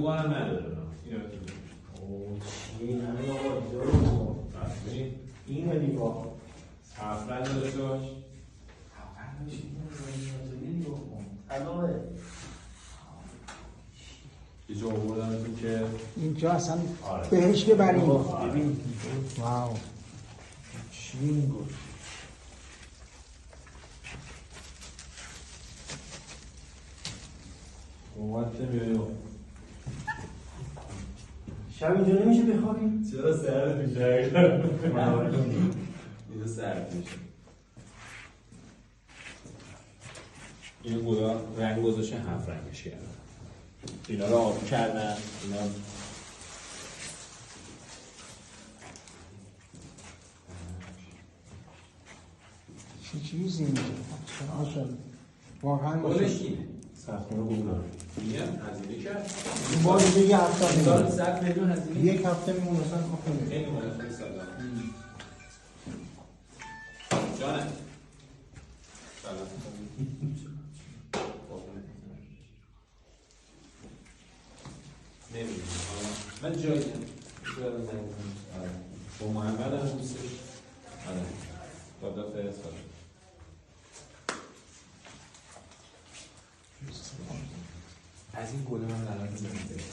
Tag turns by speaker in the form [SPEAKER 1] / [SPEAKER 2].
[SPEAKER 1] خوبا هم نداره اینو
[SPEAKER 2] اوه چی همین آقا دیدارو این رو نگاه
[SPEAKER 1] هفرن داشته باش
[SPEAKER 2] هفرن داشته باش طلاقه
[SPEAKER 1] یه جا آوردمتون که
[SPEAKER 3] اینجا اصلا بهش که بریم
[SPEAKER 2] ببین
[SPEAKER 3] واو
[SPEAKER 2] چی این گفت
[SPEAKER 1] اومد میایی
[SPEAKER 2] شب اینجا نمیشه بخوابیم؟
[SPEAKER 1] چرا سرد میشه اینجا سرد میشه این گلا رنگ گذاشتن هفت رنگش کردن اینا رو آبی کردن اینا
[SPEAKER 3] چه چیزی اینجا واقعا
[SPEAKER 1] گلش اینه
[SPEAKER 2] سخنه بود داره
[SPEAKER 1] میگم هزینه کرد
[SPEAKER 3] این بار دیگه یه هفته
[SPEAKER 1] سال
[SPEAKER 3] میمونه
[SPEAKER 1] 100 میلیون هزینه
[SPEAKER 2] یک هفته میمونه مثلا خیلی
[SPEAKER 1] خیلی مال خیلی سال جانه سلام نمیدونم من جایی با محمد هم دوستش آره دادا فرستاد از این گله من الان زنده